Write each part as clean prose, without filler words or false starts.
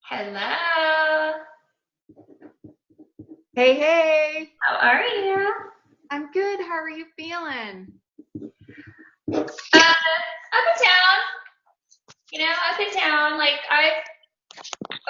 Hello. Hey, hey. How are you? I'm good. How are you feeling? Up and down. Up and down. Like I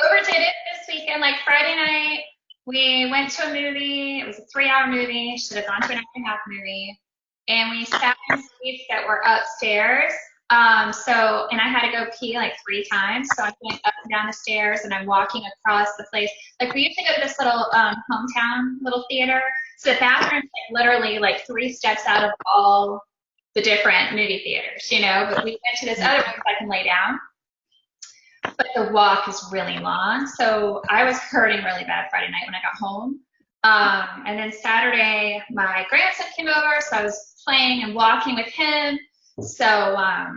overdid it this weekend. Like Friday night, we went to a movie. It was a 3-hour movie. Should have gone to an hour and a half movie. And we sat in seats that were upstairs. And I had to go pee like 3 times. So I'm going up and down the stairs and I'm walking across the place. Like we used to go to this little hometown little theater. So the bathroom's like literally like 3 steps out of all the different movie theaters. But we went to this other one so I can lay down. But the walk is really long. So I was hurting really bad Friday night when I got home. And then Saturday, my grandson came over, so I was playing and walking with him. So, of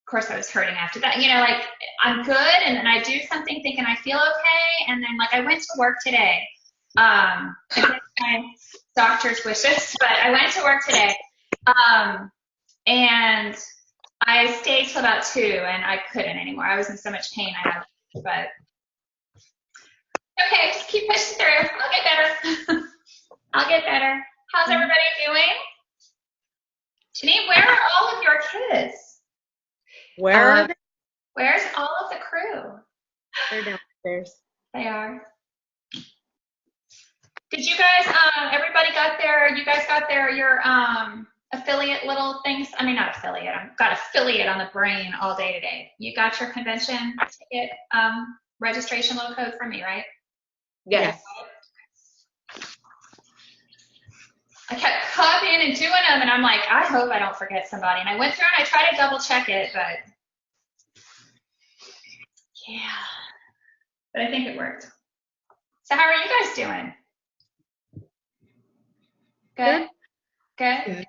course, I was hurting after that. Like I'm good, and then I do something thinking I feel okay, and then like I went to work today, against my doctor's wishes, but I went to work today, and I stayed till about 2, and I couldn't anymore. I was in so much pain. But okay, just keep pushing through. I'll get better. I'll get better. How's everybody doing? Janine, where are all of your kids? Where are they? Where's all of the crew? They're downstairs. They are. Did you guys, everybody got you guys got your affiliate little things? I mean, not affiliate. I've got affiliate on the brain all day today. You got your convention ticket registration little code from me, right? Yes. I kept copying and doing them, and I'm like, I hope I don't forget somebody. And I went through and I tried to double check it, but yeah. But I think it worked. So how are you guys doing? Good? Good?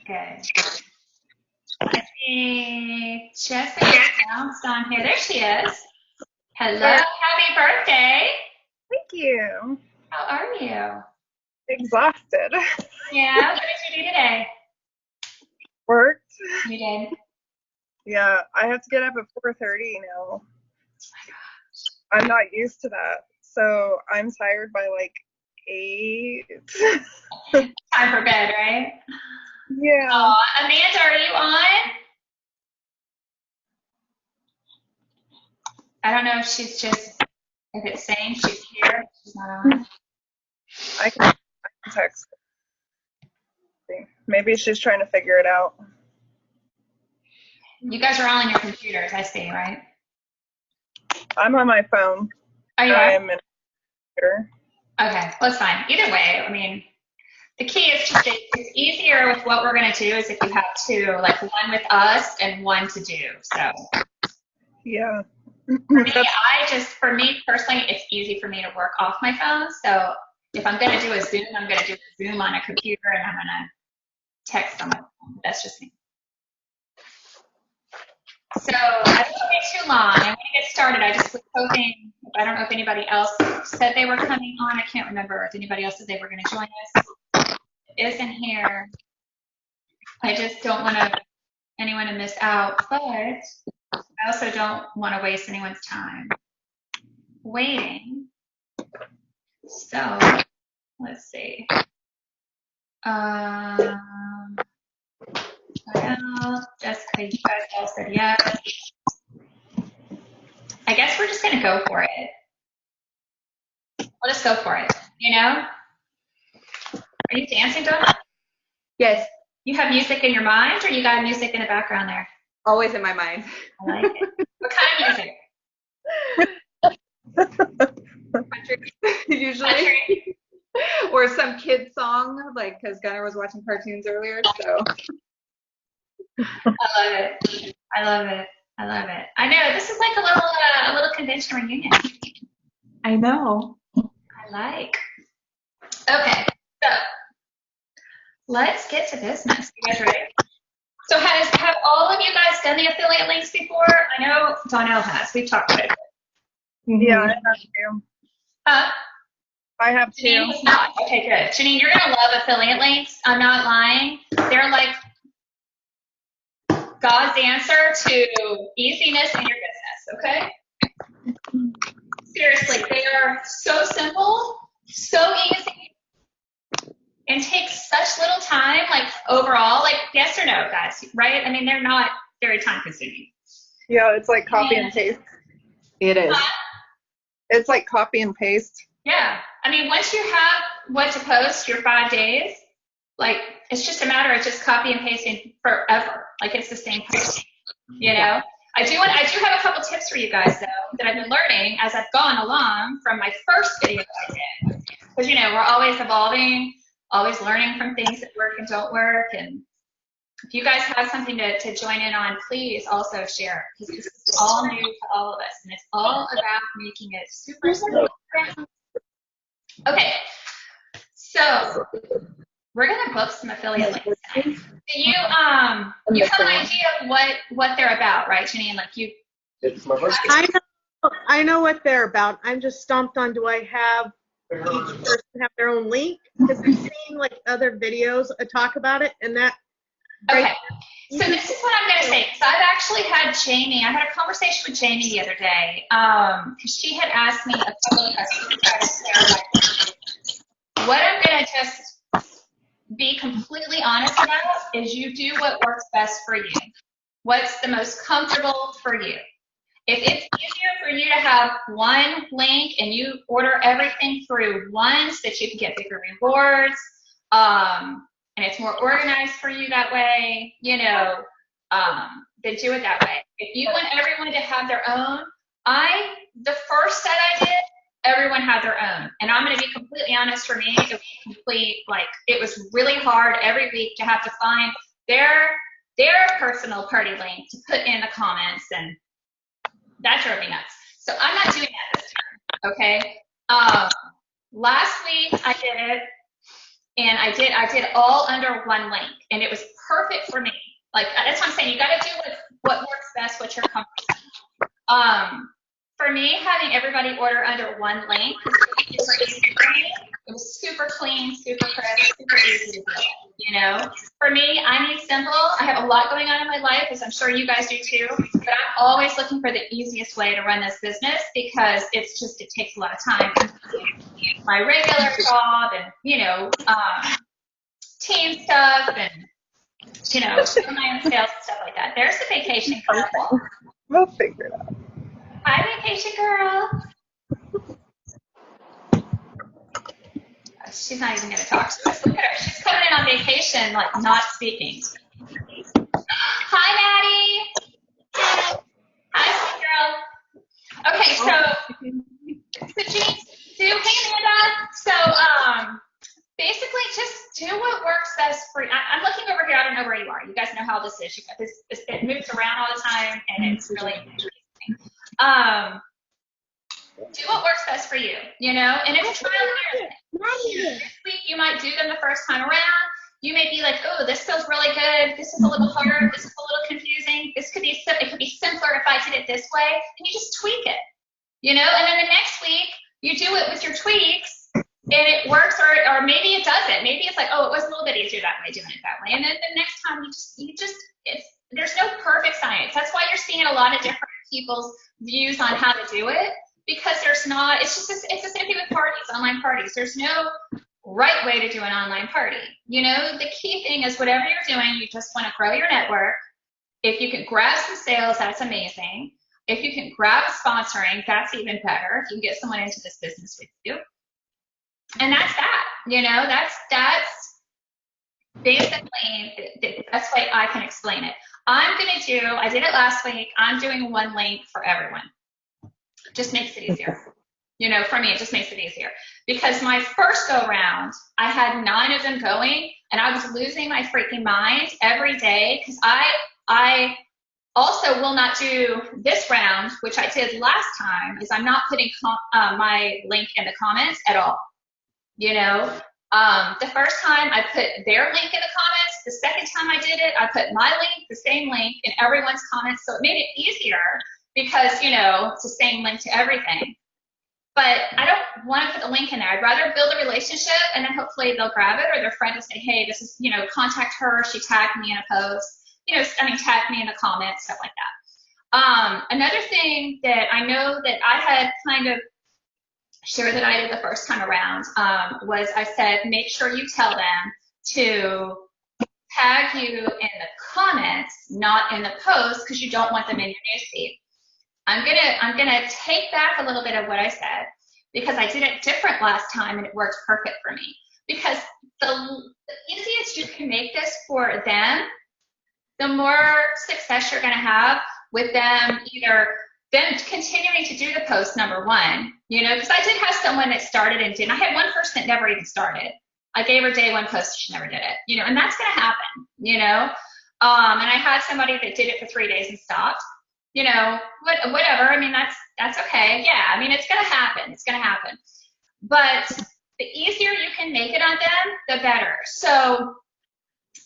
Good. I see Jessica bounced on here. There she is. Hello. Happy birthday. Thank you. How are you? Exhausted. Yeah. What did you do today? Worked. You did. Yeah, I have to get up at 4:30 now. Oh my I'm not used to that, so I'm tired by like 8. gosh. Time for bed, right? Yeah. Oh, Amanda, are you on? I don't know if if it's saying she's here, she's not on. I can text her. Maybe she's trying to figure it out. You guys are all on your computers, I see, right? I'm on my phone. Oh, you are? I'm in here. Okay, well, it's fine. Either way, I mean, the key is just it's easier with what we're going to do is if you have two, like one with us and one to do. So Yeah. for me personally, it's easy for me to work off my phone. So if I'm going to do a Zoom, I'm going to do a Zoom on a computer and I'm going to text on my phone. That's just me. So I don't want to be too long. I want to get started. I just was hoping, I don't know if anybody else said they were coming on. I can't remember if anybody else said they were going to join us. It isn't here. I just don't want anyone to miss out, but I also don't want to waste anyone's time waiting. So let's see. Well, Jessica, you guys all said yes. I guess we're just going to go for it. We'll just go for it, Are you dancing, Dawn? Yes. You have music in your mind, or you got music in the background there? Always in my mind. I like it. What kind of music? Country, usually. Country? Or some kid song, like, because Gunnar was watching cartoons earlier, so. I love it. I love it. I love it. I know, this is like a little convention reunion. I know. I like. Okay, so let's get to business. You guys ready? So have all of you guys done the affiliate links before? I know Donnell has. We've talked about it. Yeah, I have to. I have to. Janine has not. Okay, good. Janine, you're going to love affiliate links. I'm not lying. They're like God's answer to easiness in your business, are so simple, so easy, and take such little time, like overall, like yes or no, guys, right? I mean, they're not very time consuming. Yeah, it's like copy and paste. It is. It's like copy and paste. Yeah. I mean, once you have what to post your 5 days, like it's just a matter of just copy and pasting forever. Like it's the same post, you know? I do have a couple tips for you guys though that I've been learning as I've gone along from my first video I did. Because you know, we're always evolving, always learning from things that work and don't work. And if you guys have something to join in on, please also share, because this is all new to all of us, and it's all about making it super simple. Okay, so we're gonna book some affiliate links tonight. So you have an idea of what they're about, right, Janine? Like you. I know what they're about. I'm just stumped on, do I have each person have their own link? Because I'm seeing like other videos talk about it, and that. Okay, so this is what I'm going to say, because I've actually had Jamie, I had a conversation with Jamie the other day, because she had asked me a couple of questions. What I'm going to just be completely honest about is you do what works best for you. What's the most comfortable for you. If it's easier for you to have one link and you order everything through one so that you can get bigger rewards, and it's more organized for you that way, you know, then do it that way. If you want everyone to have their own, the first set I did, everyone had their own. And I'm going to be completely honest, for me, it was it was really hard every week to have to find their personal party link to put in the comments, and that drove me nuts. So I'm not doing that this time, okay? Last week I did it. And I did all under one link, and it was perfect for me. Like that's what I'm saying. You got to do what works best, what you're comfortable. For me, having everybody order under one link was really super easy for me. It was super clean, super crisp, super easy to do. You know, for me, I need simple. I have a lot going on in my life, as I'm sure you guys do too. But I'm always looking for the easiest way to run this business, because it takes a lot of time. My regular job and, you know, team stuff and, you know, my own sales and stuff like that. There's the vacation girl. We'll figure it out. Hi, vacation girl. She's not even going to talk to us. Look at her. She's coming in on vacation, like not speaking. Hi, Maddie. Hi, sweet girl. Okay, so Jean, hey, Amanda. So, basically, just do what works best for you. I'm looking over here. I don't know where you are. You guys know how this is. You got this. It moves around all the time, and it's really interesting. Do what works best for you, you know, and it's a trial and error. This week you might do them the first time around. You may be like, oh, this feels really good. This is a little harder. This is a little confusing. It could be simpler if I did it this way. And you just tweak it, you know. And then the next week you do it with your tweaks, and it works, or maybe it doesn't. Maybe it's like, oh, it was a little bit easier that way, doing it that way. And then the next time there's no perfect science. That's why you're seeing a lot of different people's views on how to do it. Because it's the same thing with parties, online parties. There's no right way to do an online party. You know, the key thing is whatever you're doing, you just want to grow your network. If you can grab some sales, that's amazing. If you can grab sponsoring, that's even better. If you can get someone into this business with you. And that's that, you know, that's basically the best way I can explain it. I did it last week, I'm doing one link for everyone. Just makes it easier. You know, for me, it just makes it easier. Because my first go round, I had 9 of them going, and I was losing my freaking mind every day, because I also will not do this round, which I did last time, is I'm not putting my link in the comments at all. You know, the first time I put their link in the comments. The second time I did it, I put my link, the same link, in everyone's comments, so it made it easier. Because, you know, it's the same link to everything. But I don't want to put the link in there. I'd rather build a relationship, and then hopefully they'll grab it, or their friend will say, hey, this is, you know, contact her. She tagged me in a post. You know, tag me in the comments, stuff like that. Another thing that I know that I had kind of sure that I did the first time around was I said, make sure you tell them to tag you in the comments, not in the post, because you don't want them in your newsfeed. I'm gonna take back a little bit of what I said, because I did it different last time and it worked perfect for me. Because the easiest you can make this for them, the more success you're gonna have with them, either them continuing to do the post, number one, you know, because I did have someone that started and didn't. I had one person that never even started. I gave her day one post, she never did it, you know, and that's gonna happen, you know. And I had somebody that did it for 3 days and stopped, you know, whatever. I mean, that's okay. Yeah, I mean, it's gonna happen. It's gonna happen. But the easier you can make it on them, the better. So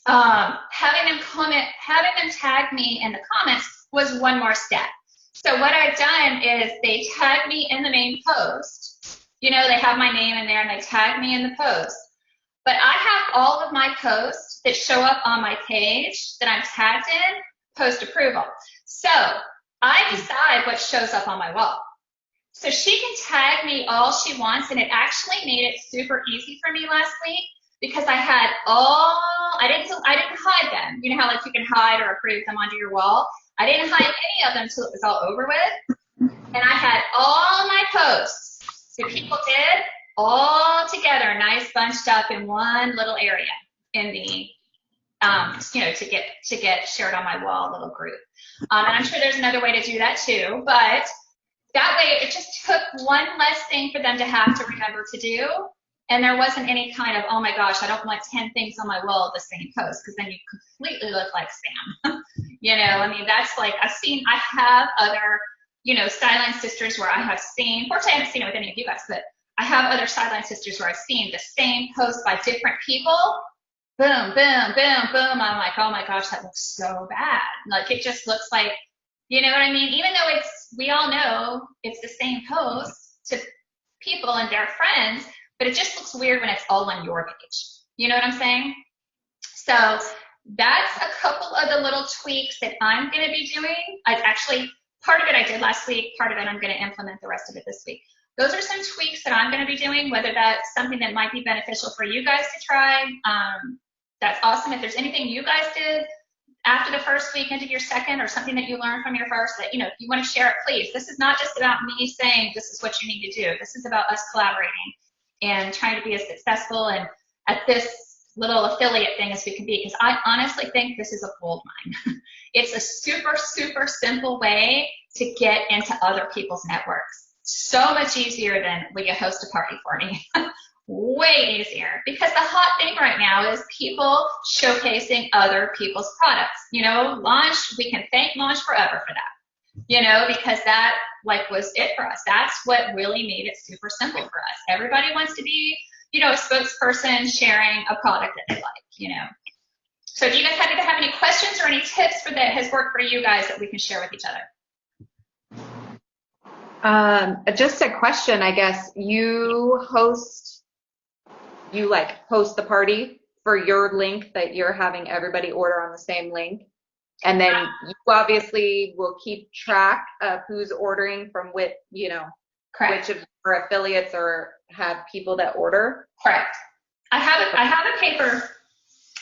having them tag me in the comments was one more step. So what I've done is they tag me in the main post. You know, they have my name in there and they tag me in the post. But I have all of my posts that show up on my page that I'm tagged in, post approval. So I decide what shows up on my wall. So she can tag me all she wants, and it actually made it super easy for me last week because I had I didn't hide them. You know how like you can hide or approve them onto your wall? I didn't hide any of them until it was all over with. And I had all my posts that people did all together, nice bunched up in one little area in the, you know, to get shared on my wall little group. And I'm sure there's another way to do that too, but that way it just took one less thing for them to have to remember to do. And there wasn't any kind of, oh my gosh, I don't want 10 things on my wall of the same post, because then you completely look like Sam. You know, I mean, that's like, I have other, you know, Sideline Sisters where I have seen, fortunately I haven't seen it with any of you guys, but I have other Sideline Sisters where I've seen the same post by different people. Boom, boom, boom, boom. I'm like, oh my gosh, that looks so bad. Like, it just looks like, you know what I mean? Even though we all know it's the same post to people and their friends, but it just looks weird when it's all on your page. You know what I'm saying? So that's a couple of the little tweaks that I'm going to be doing. Part of it I did last week, part of it I'm going to implement the rest of it this week. Those are some tweaks that I'm going to be doing, whether that's something that might be beneficial for you guys to try. That's awesome. If there's anything you guys did after the first week into your second, or something that you learned from your first, that, you know, if you want to share it, please. This is not just about me saying this is what you need to do. This is about us collaborating and trying to be as successful and at this little affiliate thing as we can be, because I honestly think this is a gold mine. It's a super, super simple way to get into other people's networks. So much easier than, will you host a party for me? Way easier, because the hot thing right now is people showcasing other people's products. You know, Launch, we can thank Launch forever for that, you know, because that like was it for us. That's what really made it super simple for us. Everybody wants to be, you know, a spokesperson sharing a product that they like, you know. So do you guys happen to have any questions or any tips that has worked for you guys that we can share with each other? Just a question, I guess. You host the party for your link that you're having everybody order on the same link. And then you obviously will keep track of who's ordering from which, you know, Correct. Which of your affiliates or have people that order. Correct. I have a paper.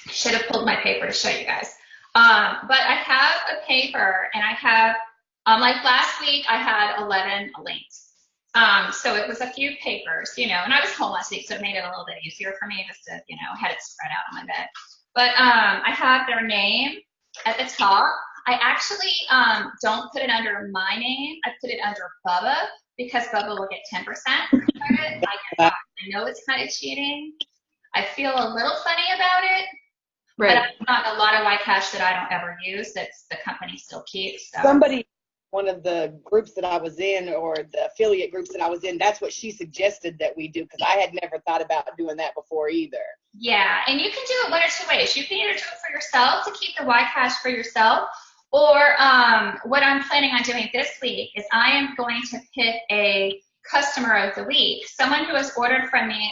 I should have pulled my paper to show you guys. But I have a paper, and I have, like last week, I had 11 links. So it was a few papers, you know, and I was home last week, so it made it a little bit easier for me just to, you know, had it spread out on my bed. But I have their name at the top. I actually don't put it under my name. I put it under Bubba, because Bubba will get 10% credit. I know it's kind of cheating. I feel a little funny about it. Right. But I've got a lot of YCash that I don't ever use that the company still keeps. So. One of the groups that I was in, or the affiliate groups that I was in, that's what she suggested that we do, because I had never thought about doing that before either. Yeah, and you can do it one or two ways. You can either do it for yourself to keep the YCash for yourself, or what I'm planning on doing this week is I am going to pick a customer of the week, someone who has ordered from me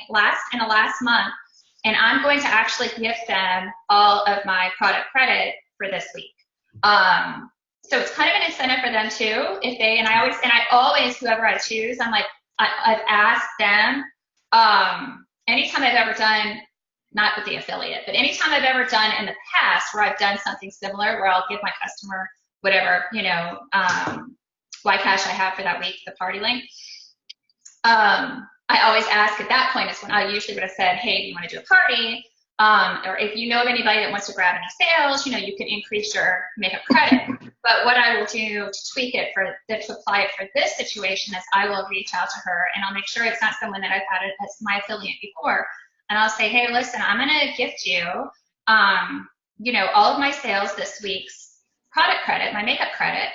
in the last month, and I'm going to actually give them all of my product credit for this week. So it's kind of an incentive for them too. If they, and I always, whoever I choose, I'm like, I've asked them, anytime I've ever done, not with the affiliate, but anytime I've ever done in the past where I've done something similar, where I'll give my customer whatever, Ycash I have for that week, the party link. I always ask at that point is when I usually would have said, hey, do you want to do a party? Or if you know of anybody that wants to grab any sales, you can increase your makeup credit. But what I will do to tweak it to apply it for this situation is I will reach out to her and I'll make sure it's not someone that I've had as my affiliate before. And I'll say, hey, listen, I'm going to gift you, all of my sales this week's product credit, my makeup credit.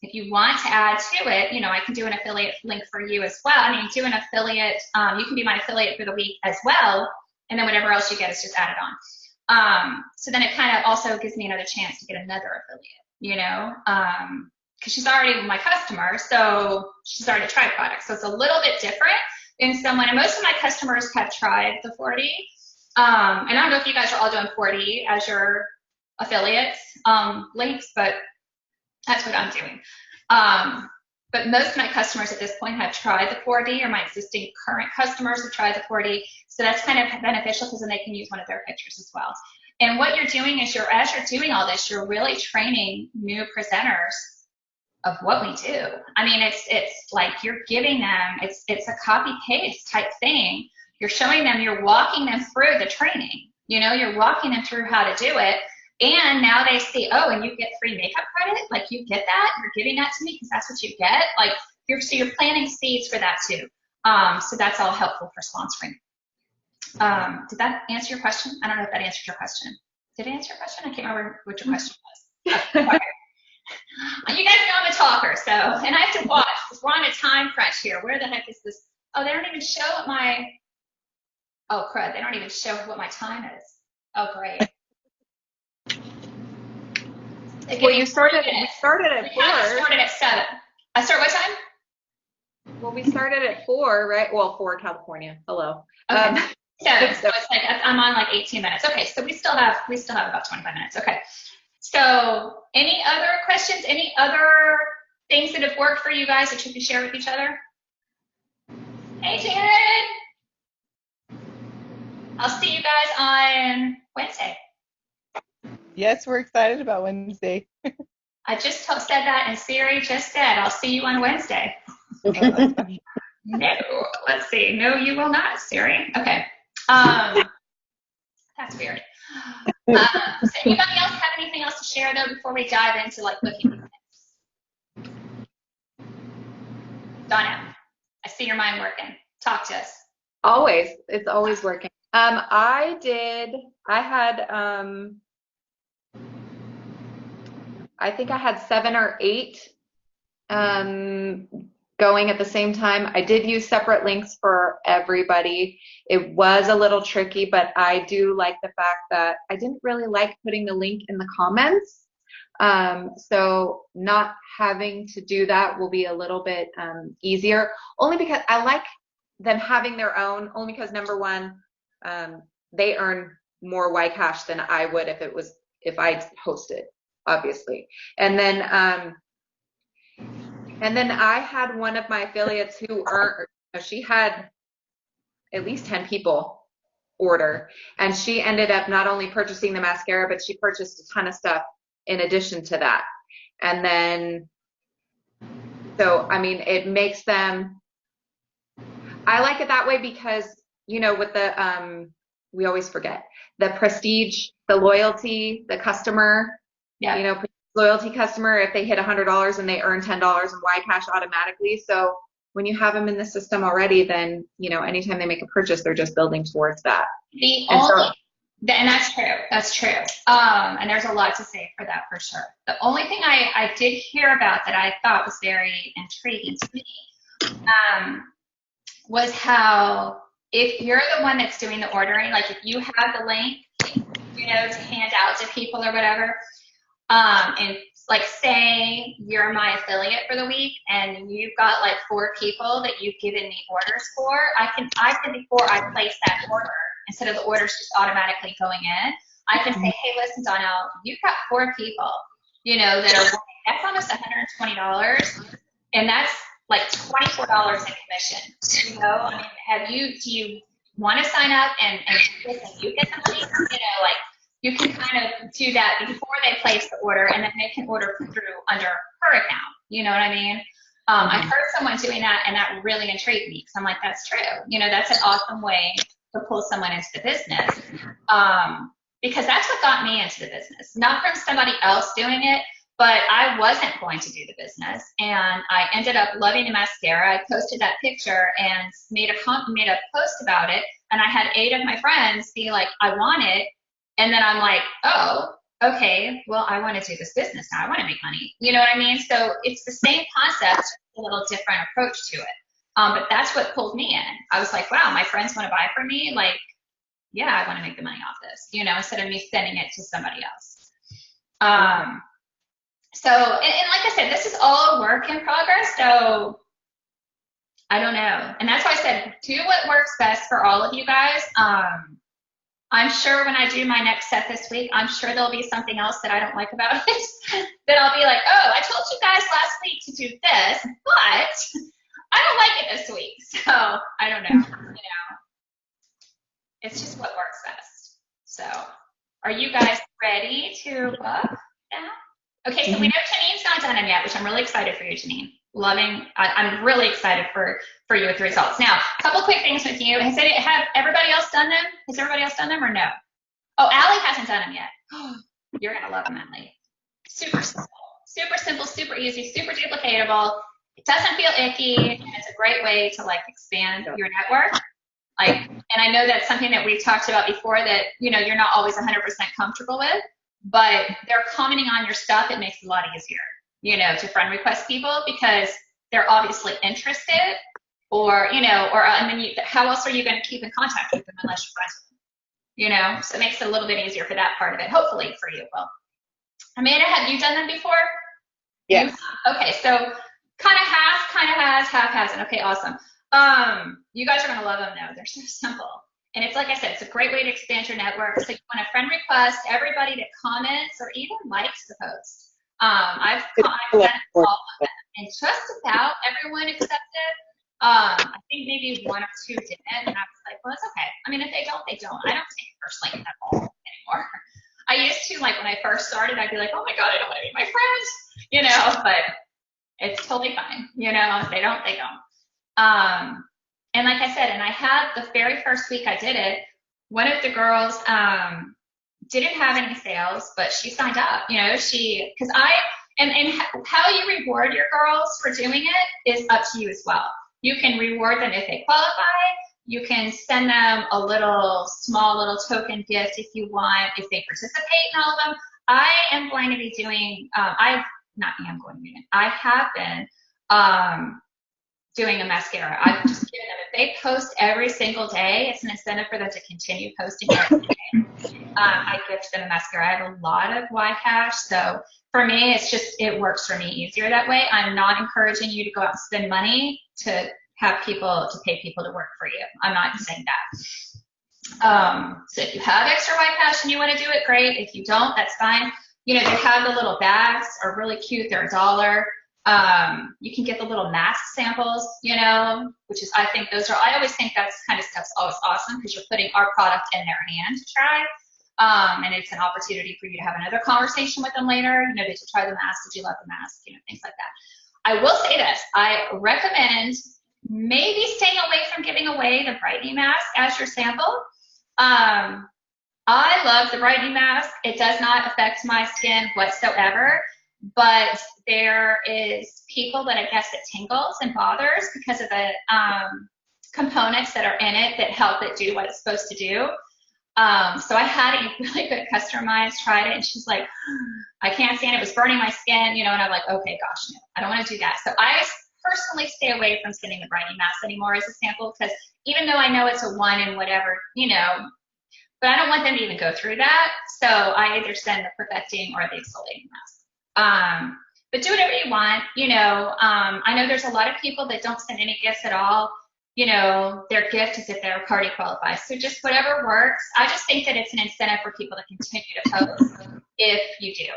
If you want to add to it, I can do an affiliate link for you as well. I mean, do an affiliate, you can be my affiliate for the week as well. And then whatever else you get is just added on. So then it kind of also gives me another chance to get another affiliate, because she's already my customer, so she's already tried products. So it's a little bit different than someone, and most of my customers have tried the 40. And I don't know if you guys are all doing 40 as your affiliates links, but that's what I'm doing. But most of my customers at this point have tried the 4D, or my existing current customers have tried the 4D. So that's kind of beneficial because then they can use one of their pictures as well. And what you're doing is as you're doing all this, you're really training new presenters of what we do. I mean, it's like you're giving them, it's a copy paste type thing. You're showing them, you're walking them through the training. You're walking them through how to do it. And now they see, oh, and you get free makeup credit? Like, you get that? You're giving that to me because that's what you get? Like, so you're planting seeds for that too. So that's all helpful for sponsoring. Did that answer your question? I don't know if that answered your question. Did it answer your question? I can't remember what your question was. You guys know I'm a talker, so, and I have to watch because we're on a time crunch here. Where the heck is this? Oh, they don't even show what oh, crud, they don't even show what my time is. Oh, great. Well, we started at 4. I started at 7. I start what time? Well, we started at 4, right? Well, 4 California. Hello. Okay. 7. So it's like I'm on like 18 minutes. Okay, so we still have about 25 minutes. Okay. So any other questions? Any other things that have worked for you guys that you can share with each other? Hey, Jared. I'll see you guys on Wednesday. Yes, we're excited about Wednesday. I just said that, and Siri just said, I'll see you on Wednesday. No, let's see. No, you will not, Siri. Okay. That's weird. Does anybody else have anything else to share, though, before we dive into, like, booking tips? Donna, I see your mind working. Talk to us. Always. It's always working. I think I had 7 or 8 going at the same time. I did use separate links for everybody. It was a little tricky, but I do like the fact that I didn't really like putting the link in the comments. So not having to do that will be a little bit easier, only because I like them having their own, only because number one, they earn more Ycash than I would if I hosted, obviously. And then I had one of my affiliates who she had at least 10 people order, and she ended up not only purchasing the mascara, but she purchased a ton of stuff in addition to that. And then, so, I mean, it makes them, I like it that way because, with the, we always forget, the prestige, the loyalty, the customer, loyalty customer, if they hit $100 and they earn $10 in Ycash automatically. So when you have them in the system already, then, anytime they make a purchase, they're just building towards that. And that's true. That's true. And there's a lot to say for that, for sure. The only thing I did hear about that I thought was very intriguing to me was how if you're the one that's doing the ordering, like if you have the link, to hand out to people or whatever, and like say you're my affiliate for the week and you've got like 4 people that you've given me orders for, I can before I place that order, instead of the orders just automatically going in, I can say, hey, listen, Donnell, you've got 4 people, that are, that's almost $120. And like $24 in commission. You know, I mean, do you want to sign up and do this and you get the money? You know, like you can kind of do that before they place the order, and then they can order through under her account. You know what I mean? I heard someone doing that, and that really intrigued me because I'm like, that's true. You know, that's an awesome way to pull someone into the business, because that's what got me into the business. Not from somebody else doing it, but I wasn't going to do the business, and I ended up loving the mascara. I posted that picture and made a post about it, and I had 8 of my friends be like, I want it, and then I'm like, oh, okay, well, I want to do this business now. I want to make money. You know what I mean? So it's the same concept, just a little different approach to it. But that's what pulled me in. I was like, wow, my friends want to buy from me. Like, yeah, I want to make the money off this, you know, instead of me sending it to somebody else. So, and like I said, this is all a work in progress. So I don't know. And that's why I said, do what works best for all of you guys. I'm sure when I do my next set this week, I'm sure there'll be something else that I don't like about it. That I'll be like, oh, I told you guys last week to do this, but I don't like it this week. So I don't know. You know, it's just what works best. So are you guys ready to book now? Okay, so we know Janine's not done them yet, which I'm really excited for you, Janine. I'm really excited for you with the results. Now, a couple quick things with you. Have everybody else done them? Has everybody else done them or no? Oh, Allie hasn't done them yet. You're going to love them, Allie. Super simple, super easy, super duplicatable. It doesn't feel icky, and it's a great way to like expand your network. Like, and I know that's something that we've talked about before that, you know, you're not always 100% comfortable with, but they're commenting on your stuff. It makes it a lot easier, you know, to friend request people because they're obviously interested, or, you know, or, and then how else are you going to keep in contact with them unless you're friends with them, you know? So it makes it a little bit easier for that part of it, hopefully for you. Well, Amanda, have you done them before? Yes. Okay, so kind of has, half hasn't. Okay, awesome. You guys are going to love them though. They're so simple. And it's like I said, it's a great way to expand your network. So you want to friend request everybody that comments or even likes the post. I've done all of them, and just about everyone accepted. I think maybe 1 or 2 didn't, and I was like, well, it's okay. I mean, if they don't, they don't. I don't take it personally at all anymore. I used to, like, when I first started, I'd be like, oh my God, I don't want to be my friends, you know, but it's totally fine. You know, if they don't, they don't. And like I said, and I had the very first week I did it, one of the girls didn't have any sales, but she signed up, you know, because and how you reward your girls for doing it is up to you as well. You can reward them if they qualify. You can send them a small little token gift if you want, if they participate in all of them. I am going to be doing, I have been doing a mascara. I've just given them, if they post every single day, it's an incentive for them to continue posting every day. I gift them a mascara. I have a lot of Y-Cash, so for me, it works for me easier that way. I'm not encouraging you to go out and spend money to pay people to work for you. I'm not saying that. So if you have extra Y-Cash and you want to do it, great. If you don't, that's fine. You know, they have the little bags, are really cute. They're $1. You can get the little mask samples, you know, which is, I always think that's kind of stuff's always awesome because you're putting our product in their hand to try. And it's an opportunity for you to have another conversation with them later. You know, did you try the mask? Did you love the mask? You know, things like that. I will say this. I recommend maybe staying away from giving away the brightening mask as your sample. I love the brightening mask. It does not affect my skin whatsoever, but there is people that I guess it tingles and bothers because of the components that are in it that help it do what it's supposed to do. So I had a really good customer tried it, and she's like, I can't stand it. It was burning my skin, you know, and I'm like, okay, gosh, no, I don't want to do that. So I personally stay away from sending the brightening mask anymore as a sample because even though I know it's a 1 and whatever, you know, but I don't want them to even go through that. So I either send the perfecting or the exfoliating mask. But do whatever you want, you know. I know there's a lot of people that don't send any gifts at all. You know, their gift is if they're party qualified. So just whatever works. I just think that it's an incentive for people to continue to post if you do.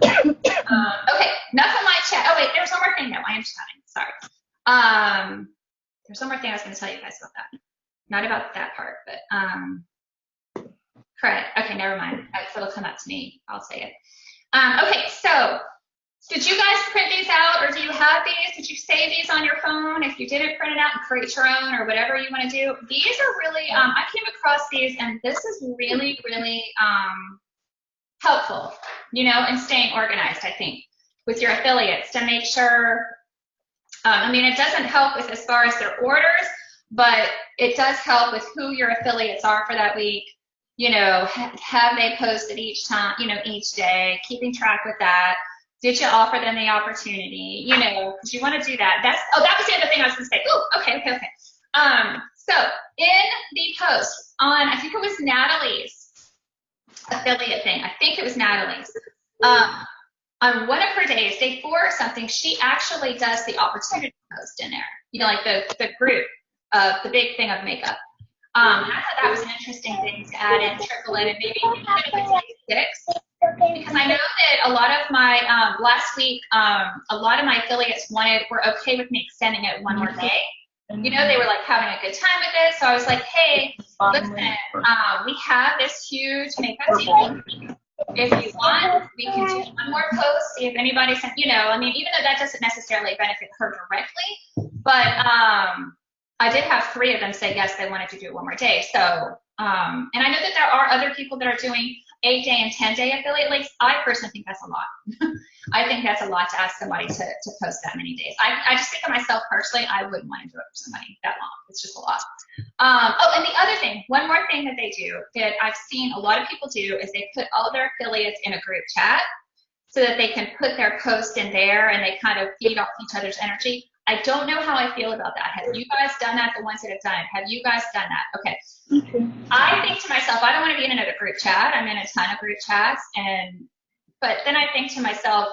Okay, enough of my chat. Oh, wait, there's one more thing, though. I am chatting. Sorry. There's one more thing I was going to tell you guys about that. Not about that part, but correct. Okay, never mind. It'll come up to me. I'll say it. Okay, so did you guys print these out, or do you have these? Did you save these on your phone? If you didn't print it out and create your own or whatever you want to do, these are really, I came across these, and this is really, really helpful, you know, in staying organized, I think, with your affiliates to make sure, I mean, it doesn't help with as far as their orders, but it does help with who your affiliates are for that week. You know, have they posted each time, you know, each day, keeping track with that. Did you offer them the opportunity? You know, because you want to do that. That was the other thing I was going to say. Oh, okay. So in the post on, I think it was Natalie's affiliate thing. I think it was Natalie's. On one of her days, day 4 or something, she actually does the opportunity post in there. You know, like the group of the big thing of makeup. I thought that was an interesting thing to add in, trickle in, and maybe even if it's day 6. Because I know that a lot of my, last week, a lot of my affiliates were okay with me extending it one more day. You know, they were like having a good time with it. So I was like, hey, listen, we have this huge makeup deal. If you want, we can do one more post, see if anybody sent, you know, I mean, even though that doesn't necessarily benefit her directly, but I did have 3 of them say yes, they wanted to do it one more day. So, and I know that there are other people that are doing 8-day and 10-day affiliate links. I personally think that's a lot. I think that's a lot to ask somebody to post that many days. I just think of myself personally, I wouldn't want to do it for somebody that long. It's just a lot. Oh, and the other thing, one more thing that they do that I've seen a lot of people do is they put all their affiliates in a group chat so that they can put their post in there and they kind of feed off each other's energy. I don't know how I feel about that. Have you guys done that? The ones that have done it, have you guys done that? Okay. I think to myself, I don't want to be in another group chat. I'm in a ton of group chats, but then I think to myself,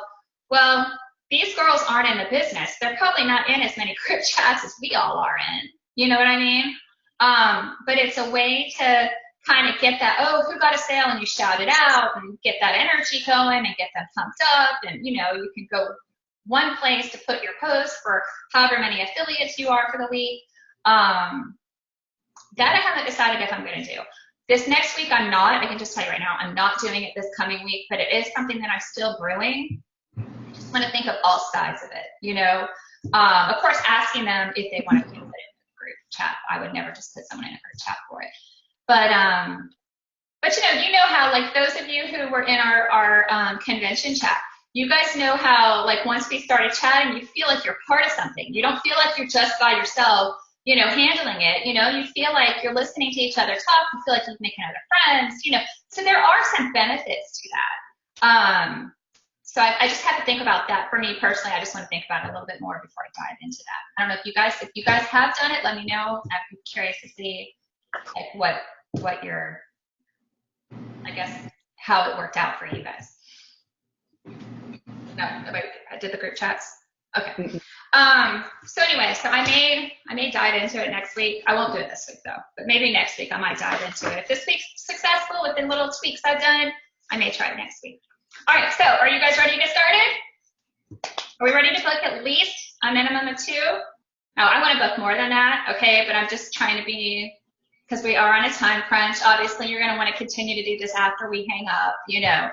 well, these girls aren't in the business. They're probably not in as many group chats as we all are in. You know what I mean? But it's a way to kind of get that, oh, who got a sale, and you shout it out and get that energy going and get them pumped up, and you know, you can go one place to put your post for however many affiliates you are for the week. That I haven't decided if I'm going to do. This next week I'm not. I can just tell you right now, I'm not doing it this coming week, but it is something that I'm still brewing. I just want to think of all sides of it, you know. Of course, asking them if they want to put it in the group chat. I would never just put someone in a group chat for it. But you know how, like, those of you who were in our convention chat, you guys know how, like, once we started chatting, you feel like you're part of something. You don't feel like you're just by yourself, you know, handling it. You know, you feel like you're listening to each other talk. You feel like you're making other friends, you know. So there are some benefits to that. So I just have to think about that. For me personally, I just want to think about it a little bit more before I dive into that. I don't know if you guys have done it, let me know. I'd be curious to see, like, what your, I guess, how it worked out for you guys. No, nobody did the group chats. Okay. So anyway, so I may dive into it next week. I won't do it this week though, but maybe next week I might dive into it. If this week's successful with the little tweaks I've done, I may try it next week. All right, so are you guys ready to get started? Are we ready to book at least a minimum of 2? Oh, I want to book more than that, okay, but I'm just trying to be, because we are on a time crunch. Obviously, you're going to want to continue to do this after we hang up, you know.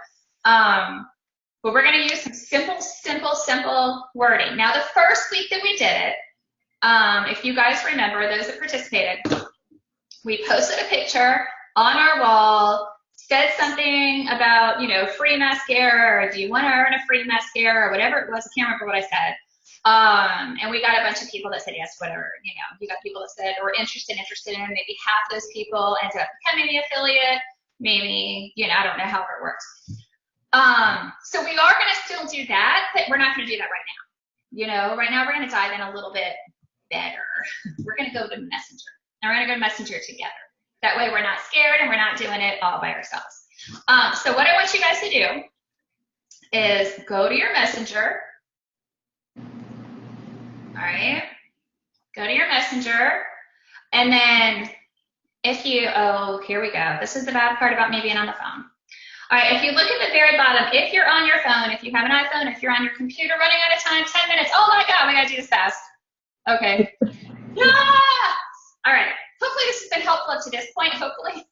But we're going to use some simple wording. Now, the first week that we did it, if you guys remember, those that participated, we posted a picture on our wall, said something about, you know, free mascara, or do you want to earn a free mascara, or whatever it was. I can't remember what I said. And we got a bunch of people that said yes, whatever, you know. You got people that said we're interested in. Maybe half those people ended up becoming the affiliate. Maybe, you know, I don't know how it works. So we are going to still do that, but we're not going to do that right now. You know, right now we're going to dive in a little bit better. We're going to go to Messenger, and we're going to go to Messenger together. That way we're not scared and we're not doing it all by ourselves. So what I want you guys to do is go to your Messenger. All right. Go to your Messenger. And then if you, oh, here we go. This is the bad part about me being on the phone. All right, if you look at the very bottom, if you're on your phone, if you have an iPhone, if you're on your computer running out of time, 10 minutes. Oh my God, we gotta do this fast. Okay. Ah! All right. Hopefully this has been helpful up to this point. Hopefully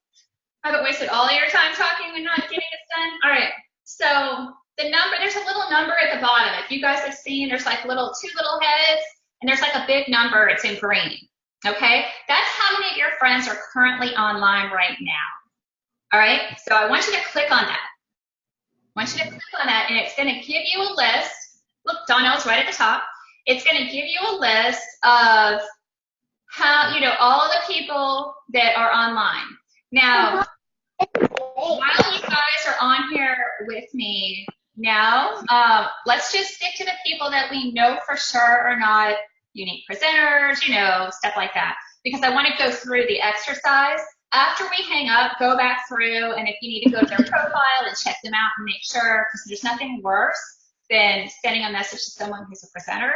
I haven't wasted all of your time talking and not getting this done. All right. So the number, there's a little number at the bottom. If you guys have seen, there's like two little heads, and there's like a big number. It's in green. Okay. That's how many of your friends are currently online right now. All right. So I want you to click on that. I want you to click on that, and it's going to give you a list. Look, Donnell's right at the top. It's going to give you a list of how, all of the people that are online. Now, while you guys are on here with me now, let's just stick to the people that we know for sure are not unique presenters, stuff like that. Because I want to go through the exercise. After we hang up, go back through, and if you need to go to their profile and check them out and make sure, because there's nothing worse than sending a message to someone who's a presenter,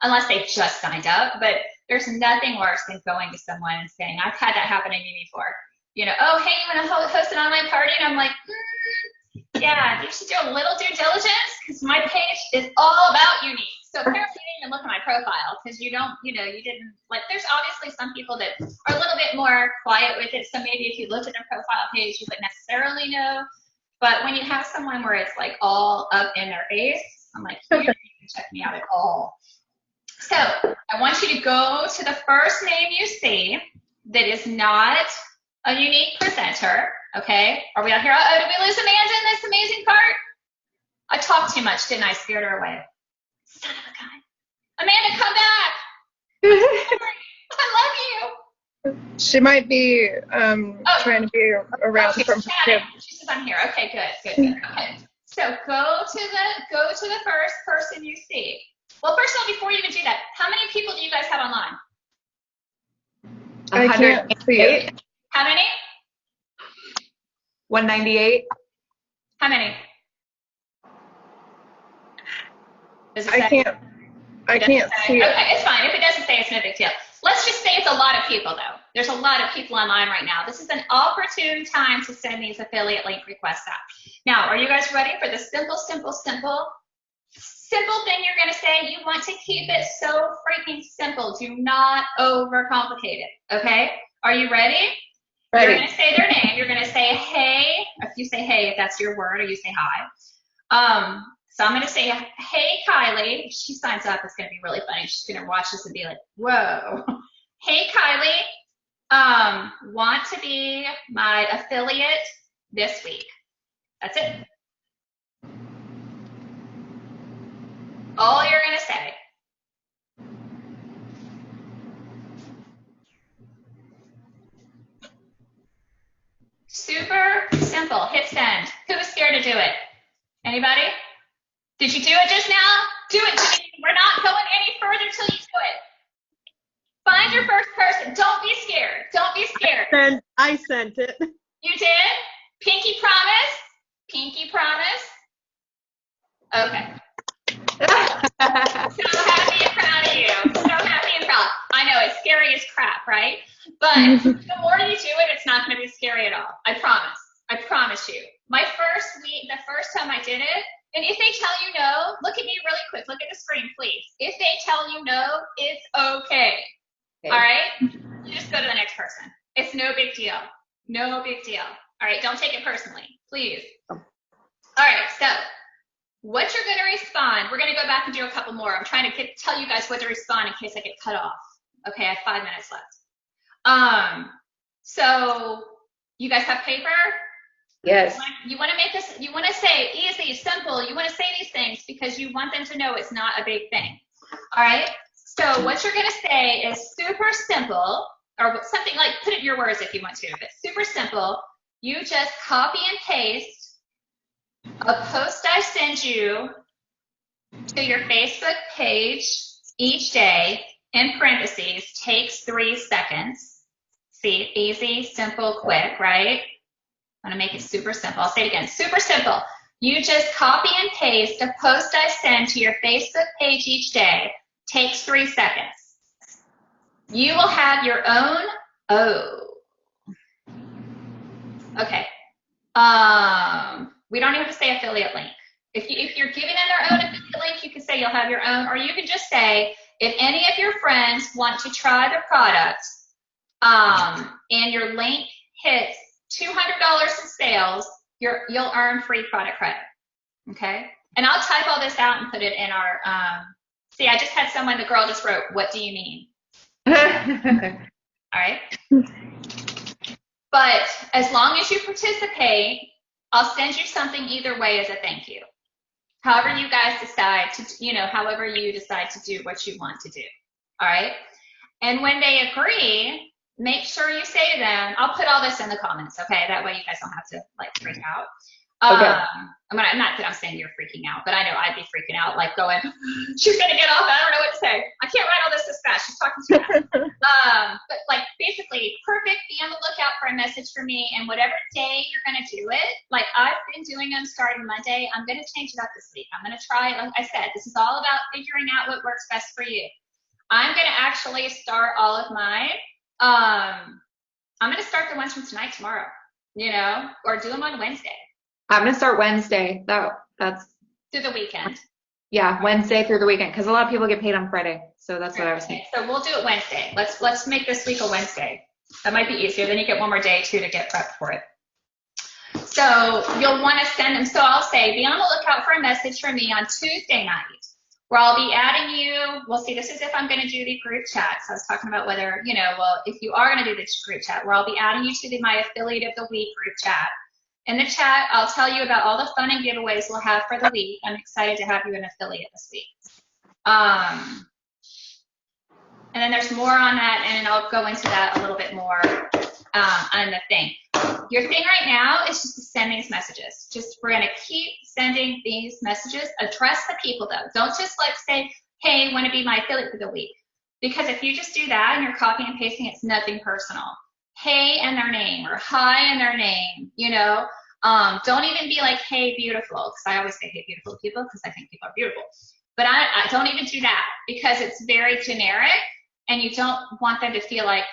unless they just signed up. But there's nothing worse than going to someone and saying, I've had that happen to me before. Oh, hey, you want to host an online party? And I'm like, yeah, you should do a little due diligence, because my page is all about unique. So apparently you didn't even look at my profile, because you didn't, there's obviously some people that are a little bit more quiet with it. So maybe if you looked at their profile page, you wouldn't necessarily know. But when you have someone where it's like all up in their face, I'm like, you didn't even check me out at all. So I want you to go to the first name you see that is not a unique presenter. Okay, are we out here? Oh, did we lose Amanda in this amazing part? I talked too much, didn't I? Scared her away. Son of a gun. Amanda, come back. I love you. She might be trying to be around from her kids. She says I'm here. Okay, good. Okay. So go to the first person you see. Well, first of all, before you even do that, how many people do you guys have online? I can't see it. How many? 198. How many? Does it I say? can't see it. Okay, it's fine. If it doesn't say, it's no big deal. Let's just say it's a lot of people, though. There's a lot of people online right now. This is an opportune time to send these affiliate link requests out. Now, are you guys ready for the simple thing you're going to say? You want to keep it so freaking simple. Do not overcomplicate it, okay? Are you ready? Ready. You're going to say their name. You're going to say, hey. If you say hey, if that's your word, or you say hi. So I'm going to say, hey, Kylie. If she signs up, it's going to be really funny. She's going to watch this and be like, whoa. Hey, Kylie, want to be my affiliate this week. That's it. All you're going to say. Super simple. Hit send. Who was scared to do it? Anybody? Did you do it just now? Do it, Janine. We're not going any further till you do it. Find your first person. Don't be scared. Don't be scared. I sent it. You did? Pinky promise? Pinky promise? Okay. So happy and proud of you. So happy and proud. I know, it's scary as crap, right? But the more you do it, it's not going to be scary at all. I promise. I promise you. My first week, the first time I did it, and if they tell you no, look at me really quick. Look at the screen, please. If they tell you no, it's okay. All right? You just go to the next person. It's no big deal. No big deal. All right? Don't take it personally, please. All right, so what you're going to respond, we're going to go back and do a couple more. I'm trying to tell you guys what to respond in case I get cut off. Okay, I have 5 minutes left. So you guys have paper? Yes. You want to make this, you want to say easy, simple. You want to say these things because you want them to know it's not a big thing. All right? So what you're going to say is super simple, or something like, put it in your words if you want to, but super simple. You just copy and paste a post I send you to your Facebook page each day, in parentheses, takes 3 seconds. See, easy, simple, quick, right? I'm going to make it super simple. I'll say it again, super simple. You just copy and paste a post I send to your Facebook page each day, takes 3 seconds. You will have your own, okay. We don't even have to say affiliate link. If you're giving them their own affiliate link, you can say you'll have your own, or you can just say if any of your friends want to try the product, and your link hits $200 in sales, you'll earn free product credit. Okay? And I'll type all this out and put it in our, see, I just had someone, the girl just wrote, "What do you mean?" All right? But as long as you participate, I'll send you something either way as a thank you. However you guys decide to, however you decide to do what you want to do. All right? And when they agree, make sure you say to them, I'll put all this in the comments, okay? That way you guys don't have to freak out. Okay. Not that I'm saying you're freaking out, but I know I'd be freaking out, going, she's gonna get off, I don't know what to say. I can't write all this fast, she's talking too fast. But basically, perfect, be on the lookout for a message from me, and whatever day you're gonna do it, I've been doing them starting Monday, I'm gonna change it up this week. I'm gonna try, like I said, this is all about figuring out what works best for you. I'm gonna actually start all of mine. I'm gonna start the ones from tonight, tomorrow, or do them on Wednesday. I'm going to start Wednesday. That's Through the weekend. Yeah, Wednesday through the weekend, because a lot of people get paid on Friday. So that's what I was thinking. So we'll do it Wednesday. Let's make this week a Wednesday. That might be easier. Then you get one more day, too, to get prepped for it. So you'll want to send them. So I'll say, be on the lookout for a message from me on Tuesday night, where I'll be adding you. Well, see, this is if I'm going to do the group chat. So I was talking about whether, if you are going to do this group chat, where I'll be adding you to my Affiliate of the Week group chat. In the chat, I'll tell you about all the fun and giveaways we'll have for the week. I'm excited to have you an affiliate this week. And then there's more on that, and I'll go into that a little bit more on the thing. Your thing right now is just to send these messages. We're going to keep sending these messages. Address the people, though. Don't just say, hey, want to be my affiliate for the week. Because if you just do that and you're copying and pasting, it's nothing personal. Hey and their name, or hi and their name, don't even be like, hey, beautiful, because I always say hey, beautiful people, because I think people are beautiful. But I don't even do that, because it's very generic, and you don't want them to feel like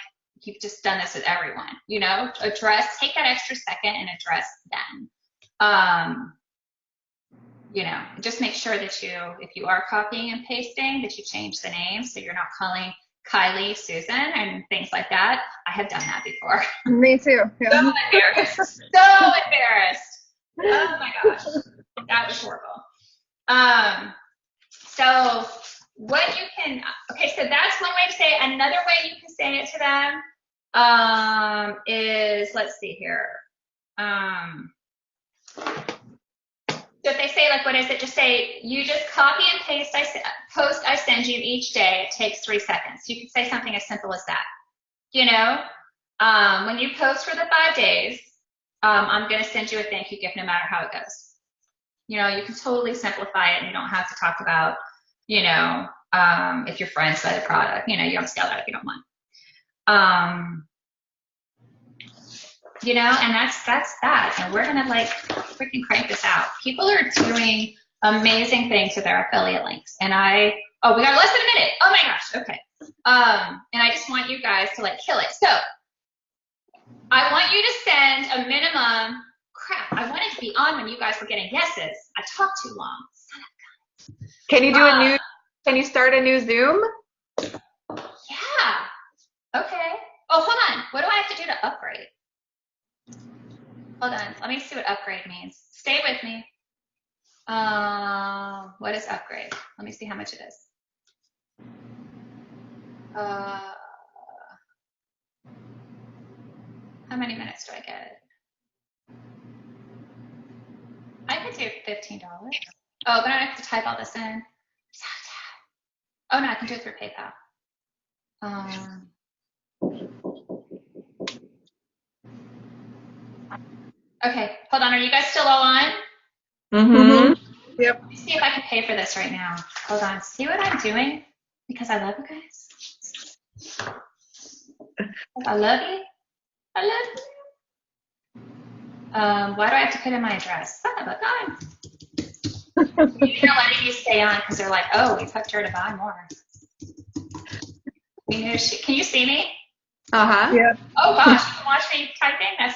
you've just done this with everyone, take that extra second and address them. Just make sure that if you are copying and pasting, that you change the name, so you're not calling Kylie, Susan, and things like that. I have done that before. Me too. Yeah. So embarrassed. So embarrassed. Oh my gosh. That was horrible. So what you can, so that's one way to say it. Another way you can say it to them is, let's see here. So if they say, what is it? Just say, you just copy and paste post I send you each day. It takes 3 seconds. You can say something as simple as that. When you post for the 5 days, I'm going to send you a thank you gift no matter how it goes. You can totally simplify it, and you don't have to talk about, if your friends buy the product. You don't sell that if you don't want. And that's that. And we're going to freaking crank this out. People are doing amazing things with their affiliate links. And we got less than a minute. Oh my gosh. Okay. And I just want you guys to kill it. So I want you to send a minimum, I wanted to be on when you guys were getting yeses. I talked too long. Son of a gun. Can you start a new Zoom? Yeah. Okay. Oh, hold on. What do I have to do to upgrade? Hold on, let me see what upgrade means. Stay with me. What is upgrade? Let me see how much it is. How many minutes do I get? I could do $15. Oh, but I have to type all this in. Oh no, I can do it through PayPal. Okay, hold on. Are you guys still all on? Mm-hmm. Yep. Let me see if I can pay for this right now. Hold on. See what I'm doing? Because I love you guys. I love you. I love you. Why do I have to put in my address? Son of a gun. They're letting you stay on because they're like, oh, we hooked her to buy more. Can you see me? Uh-huh. Yeah. Oh gosh, you can watch me typing? That's